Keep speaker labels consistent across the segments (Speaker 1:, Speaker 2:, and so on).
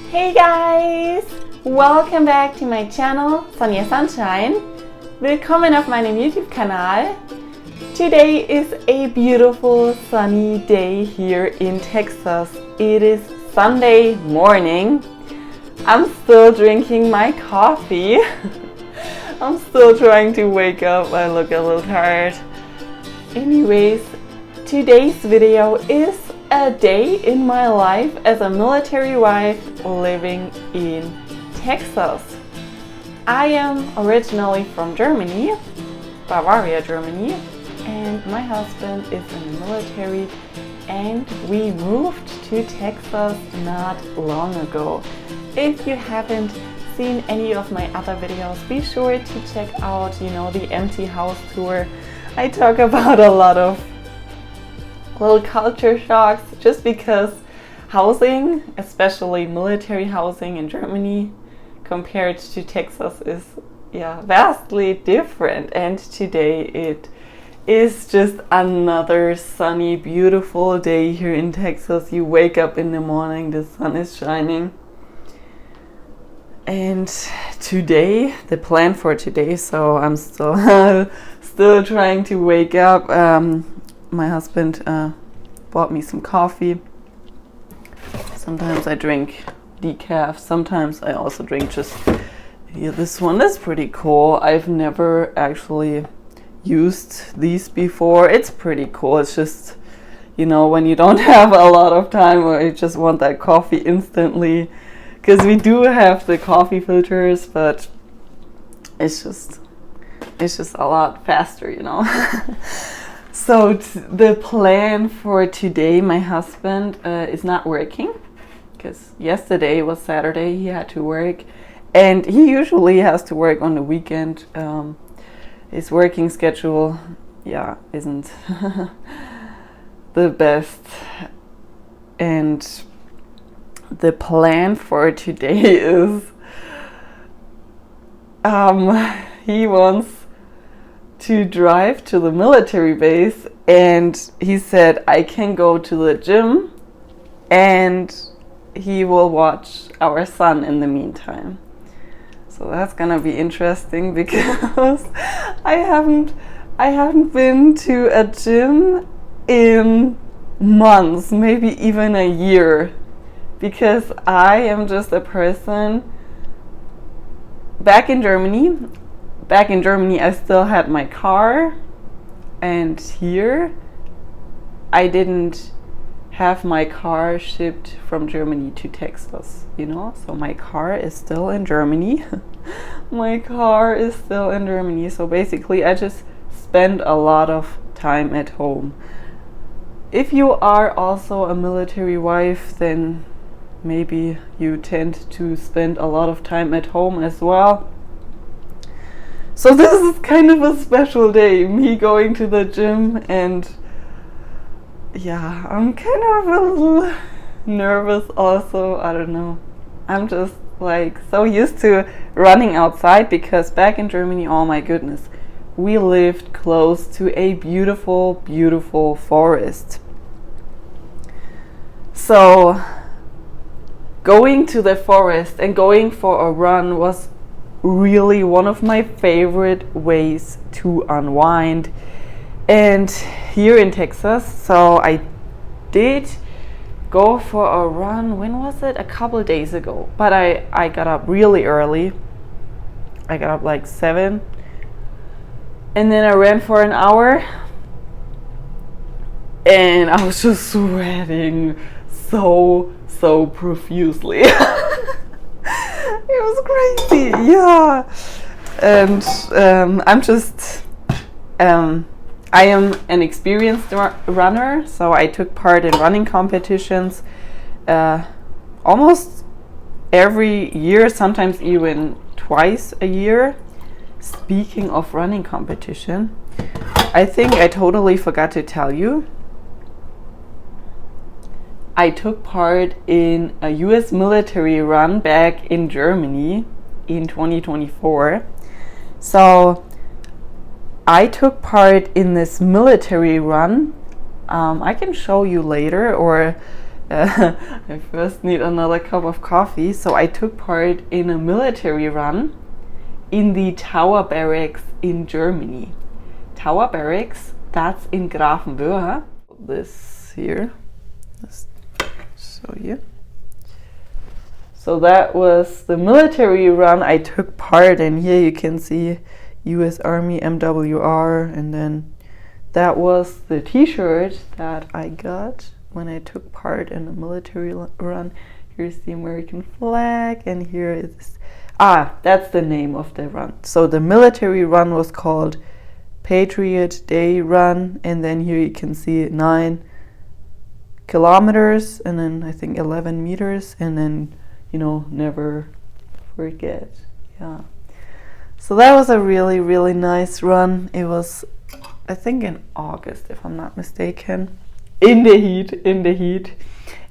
Speaker 1: Hey guys! Welcome back to my channel, Sonja Sunshine. Willkommen auf meinem YouTube-Kanal. Today is a beautiful sunny day here in Texas. It is Sunday morning. I'm still drinking my coffee. I'm still trying to wake up. I look a little tired. Anyways, today's video is a day in my life as a military wife living in Texas. I am originally from Germany, Bavaria, Germany, and my husband is in the military and we moved to Texas not long ago. If you haven't seen any of my other videos, be sure to check out, the empty house tour. I talk about a lot of little culture shocks just because housing, especially military housing in Germany compared to Texas, is vastly different. And today it is just another sunny, beautiful day here in Texas. You wake up in the morning, the sun is shining. And today, the plan for today, so I'm still trying to wake up. My husband bought me some coffee. Sometimes I drink decaf, sometimes I also drink just this one. Is pretty cool. I've never actually used these before. It's pretty cool. It's just, when you don't have a lot of time or you just want that coffee instantly, because we do have the coffee filters, but it's just a lot faster, So the plan for today, my husband is not working because yesterday was Saturday. He had to work, and he usually has to work on the weekend. His working schedule, isn't the best. And the plan for today is he wants to drive to the military base, and he said I can go to the gym and he will watch our son in the meantime. So that's gonna be interesting because I haven't been to a gym in months, maybe even a year, because I am just a person. Back in Germany, I still had my car, and here I didn't have my car shipped from Germany to Texas, so my car is still in Germany. So basically I just spend a lot of time at home. If you are also a military wife, then maybe you tend to spend a lot of time at home as well. So this is kind of a special day, me going to the gym, and I'm kind of a little nervous also. I don't know. I'm just so used to running outside because back in Germany, oh my goodness, we lived close to a beautiful, beautiful forest. So going to the forest and going for a run was really one of my favorite ways to unwind. And here in Texas, so I did go for a run. When was it? A couple days ago. But I got up really early. I got up like 7, and then I ran for an hour, and I was just sweating so profusely. It was crazy, and I am an experienced runner, so I took part in running competitions almost every year, sometimes even twice a year. Speaking of running competition, I think I totally forgot to tell you, I took part in a US military run back in Germany in 2024. So I took part in this military run. I can show you later, or I first need another cup of coffee. So I took part in a military run in the Tower Barracks in Germany. Tower Barracks, that's in Grafenwöhr. This here, let's show you. So that was the military run I took part in. Here you can see US Army MWR, and then that was the t-shirt that I got when I took part in a military run. Here's the American flag, and here is that's the name of the run. So the military run was called Patriot Day Run, and then here you can see 9 kilometers and then I think 11 meters, and then never forget. Yeah, so that was a really, really nice run. It was, I think, in August, if I'm not mistaken, in the heat.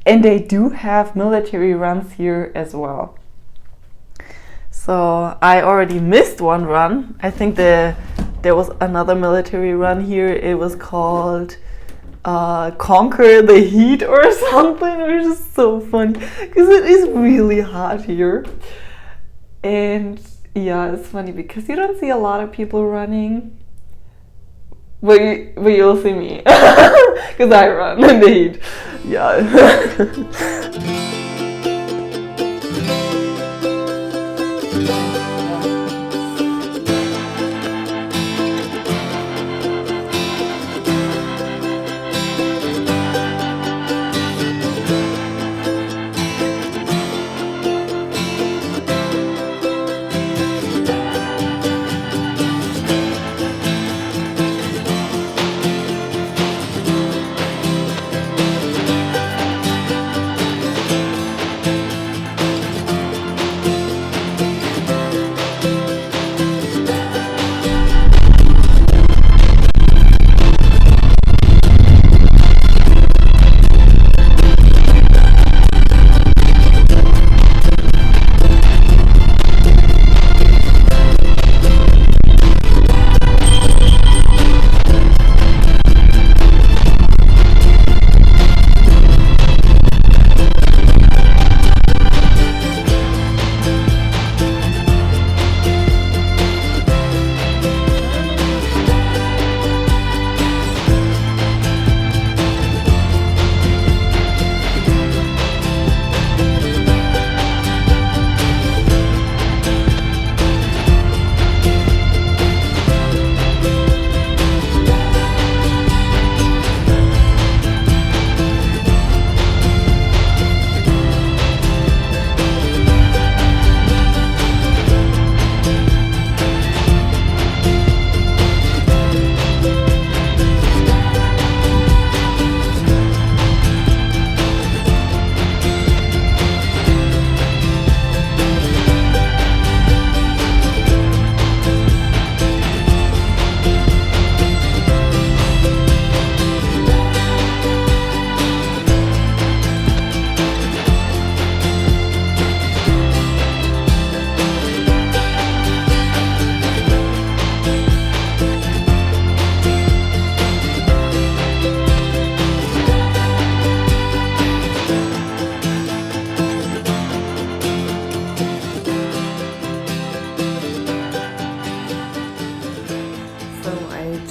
Speaker 1: And they do have military runs here as well. So I already missed one run. I think there was another military run here. It was called Conquer the Heat or something. It was just so fun because it is really hot here. And yeah, it's funny because you don't see a lot of people running, but you'll see me because I run in the heat. Yeah.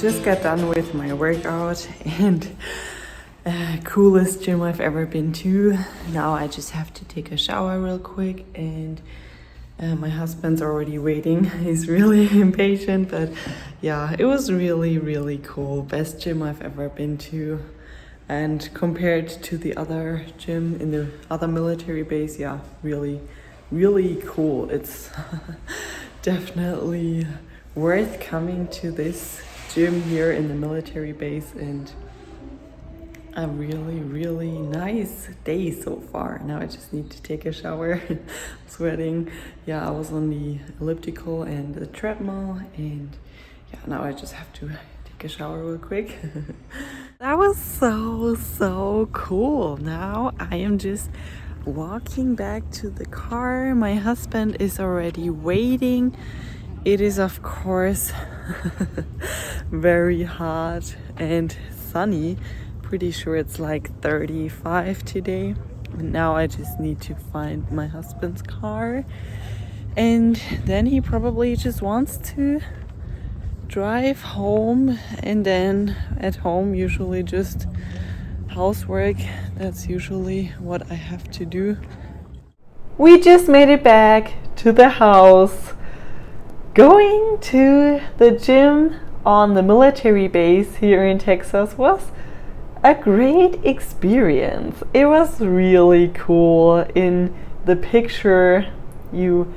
Speaker 1: Just got done with my workout and coolest gym I've ever been to. Now I just have to take a shower real quick, and my husband's already waiting. He's really impatient, but yeah, it was really, really cool. Best gym I've ever been to. And compared to the other gym in the other military base, yeah, really, really cool. It's definitely worth coming to this gym here in the military base, and a really, really nice day so far. Now I just need to take a shower. Sweating. Yeah, I was on the elliptical and the treadmill, and yeah, now I just have to take a shower real quick. That was so cool. Now I am just walking back to the car. My husband is already waiting. It is, of course, very hot and sunny, pretty sure it's like 35 today. And now I just need to find my husband's car. And then he probably just wants to drive home, and then at home usually just housework. That's usually what I have to do. We just made it back to the house. Going to the gym on the military base here in Texas was a great experience. It was really cool. In the picture you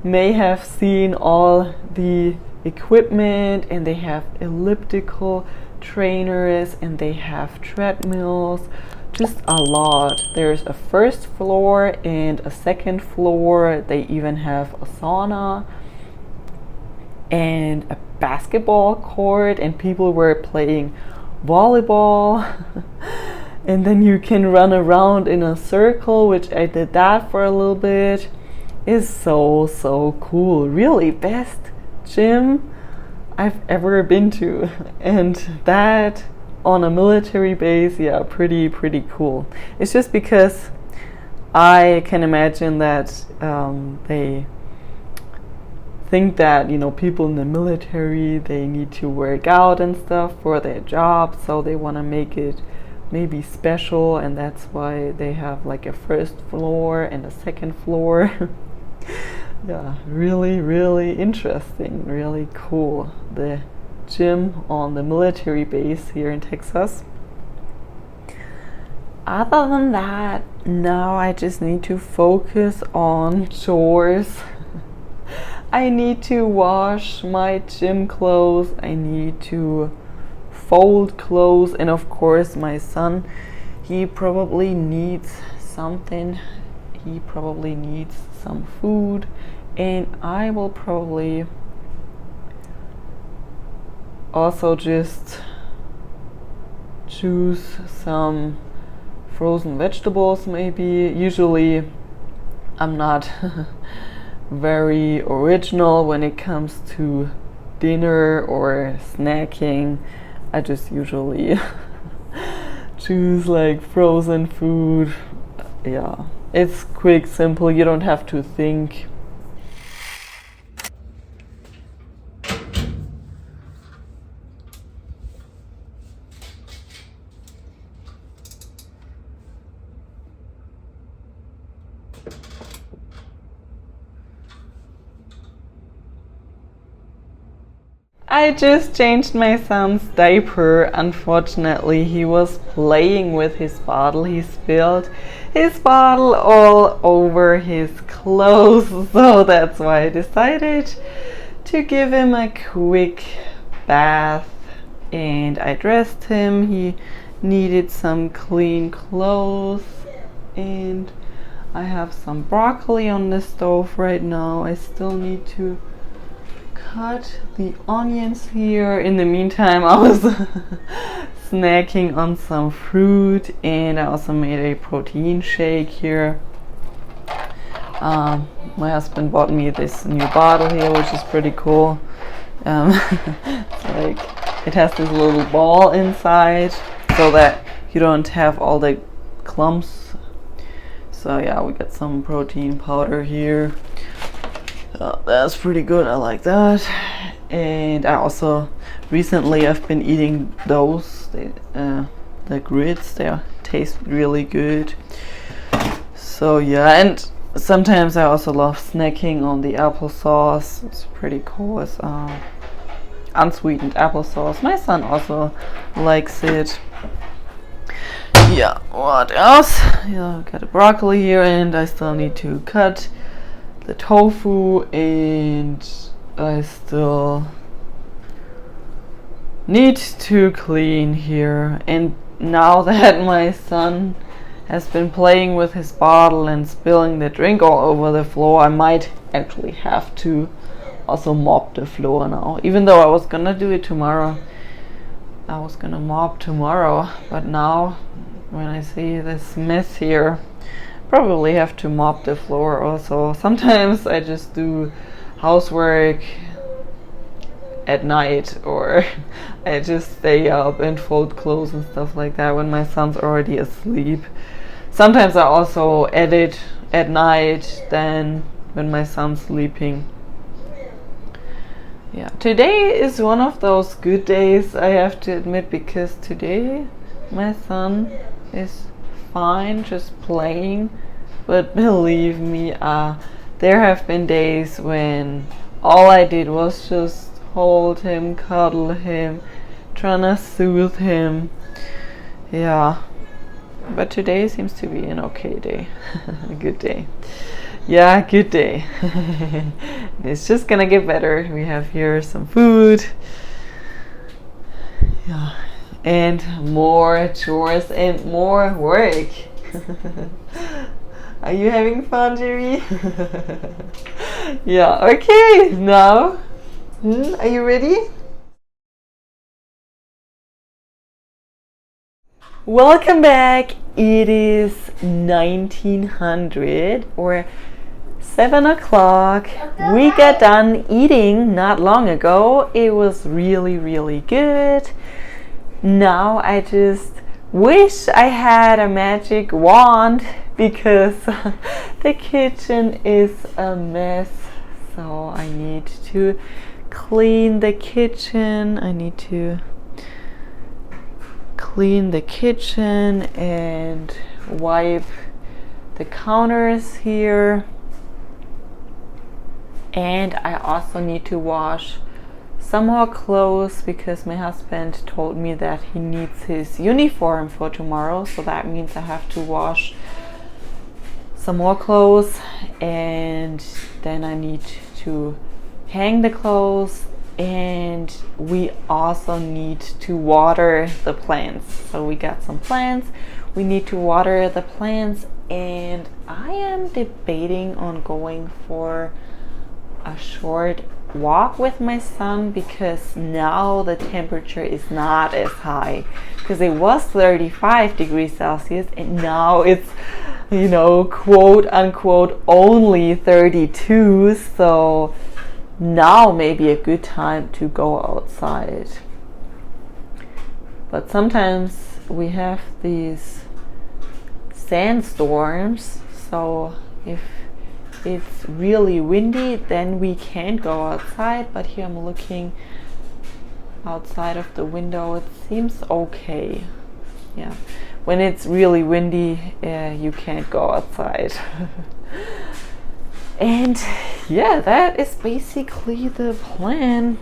Speaker 1: may have seen all the equipment, and they have elliptical trainers and they have treadmills, just a lot. There's a first floor and a second floor. They even have a sauna and a basketball court, and people were playing volleyball. And then you can run around in a circle, which I did that for a little bit. It's so cool. Really best gym I've ever been to, and that on a military base, yeah, pretty cool. It's just because I can imagine that they think that, you know, people in the military, they need to work out and stuff for their job, so they want to make it maybe special, and that's why they have like a first floor and a second floor. Yeah, really interesting, really cool. The gym on the military base here in Texas. Other than that, now I just need to focus on chores. I need to wash my gym clothes, I need to fold clothes, and of course my son, he probably needs something. He probably needs some food, and I will probably also just choose some frozen vegetables maybe. Usually I'm not very original when it comes to dinner or snacking. I just usually choose like frozen food. Yeah, it's quick, simple, you don't have to think. I just changed my son's diaper. Unfortunately, he was playing with his bottle. He spilled his bottle all over his clothes, so that's why I decided to give him a quick bath, and I dressed him. He needed some clean clothes, and I have some broccoli on the stove right now. I still need to cut the onions here. In the meantime, I was snacking on some fruit, and I also made a protein shake here. My husband bought me this new bottle here, which is pretty cool. It's like, it has this little ball inside so that you don't have all the clumps. So yeah, we got some protein powder here. That's pretty good, I like that. And I also recently I've been eating those, the grits. They taste really good. So yeah, and sometimes I also love snacking on the applesauce. It's pretty cool. It's unsweetened applesauce. My son also likes it. Yeah, what else? Yeah, got a broccoli here, and I still need to cut the tofu, and I still need to clean here. And now that my son has been playing with his bottle and spilling the drink all over the floor, I might actually have to also mop the floor now. Even though I was gonna do it tomorrow, I was gonna mop tomorrow, but now when I see this mess here, probably have to mop the floor also. Sometimes I just do housework at night, or I just stay up and fold clothes and stuff like that when my son's already asleep. Sometimes I also edit at night then when my son's sleeping. Yeah, today is one of those good days, I have to admit, because today my son is fine just playing, but believe me, there have been days when all I did was just hold him, cuddle him, trying to soothe him. Yeah, but today seems to be an okay day. A good day. Yeah, good day. It's just gonna get better. We have here some food. Yeah, and more chores and more work. Are you having fun, Jerry? Yeah, okay, now, are you ready? Welcome back. It is 1900 or 7 o'clock. We got done eating not long ago. It was really, really good. Now I just wish I had a magic wand because the kitchen is a mess. So I need to clean the kitchen. I need to clean the kitchen and wipe the counters here. And I also need to wash some more clothes because my husband told me that he needs his uniform for tomorrow. So that means I have to wash some more clothes, and then I need to hang the clothes, and we also need to water the plants. So we got some plants, we need to water the plants, and I am debating on going for a short walk with my son because now the temperature is not as high, because it was 35 degrees Celsius and now it's, you know, quote unquote only 32. So now may be a good time to go outside. But sometimes we have these sandstorms, so if it's really windy then we can't go outside. But here I'm looking outside of the window, it seems okay. Yeah, when it's really windy, you can't go outside. And yeah, that is basically the plan.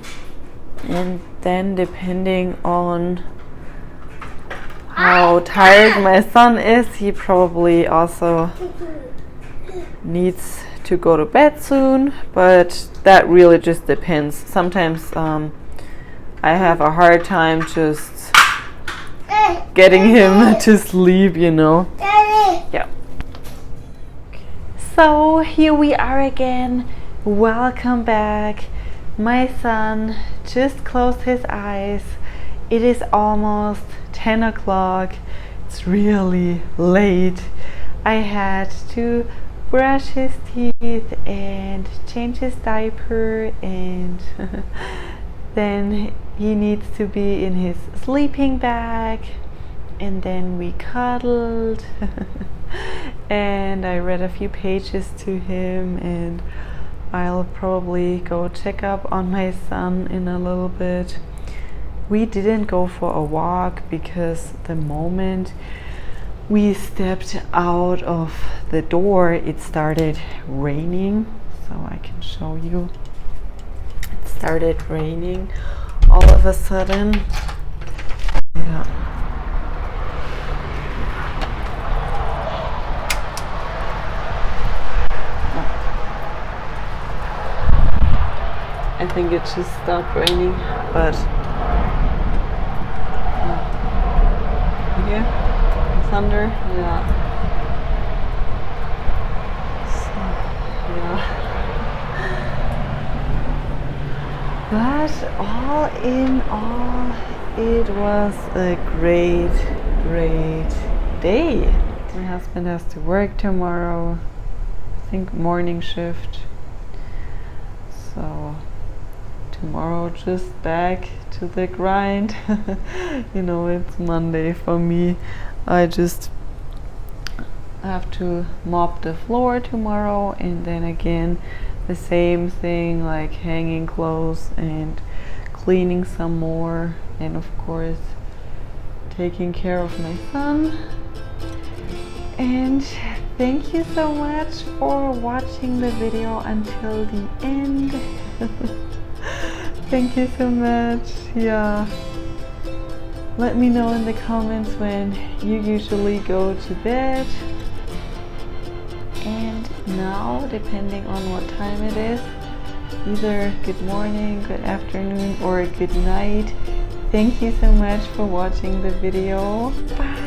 Speaker 1: And then depending on how tired my son is, he probably also needs to go to bed soon, but that really just depends. Sometimes I have a hard time just getting him to sleep, you know. Yeah. So here we are again. Welcome back. My son just closed his eyes. It is almost 10 o'clock. It's really late. I had to brush his teeth and change his diaper, and then he needs to be in his sleeping bag, and then we cuddled and I read a few pages to him, and I'll probably go check up on my son in a little bit. We didn't go for a walk because the moment we stepped out of the door it started raining. So I can show you. It started raining all of a sudden. Yeah. I think it just stopped raining, but here, thunder, yeah. So, yeah. But all in all, it was a great day. My husband has to work tomorrow, I think morning shift. So tomorrow just back to the grind. You know, it's Monday for me. I just have to mop the floor tomorrow, and then again the same thing, like hanging clothes and cleaning some more, and of course taking care of my son. And thank you so much for watching the video until the end. Thank you so much. Yeah, let me know in the comments when you usually go to bed. And now, depending on what time it is, either good morning, good afternoon, or good night. Thank you so much for watching the video. Bye!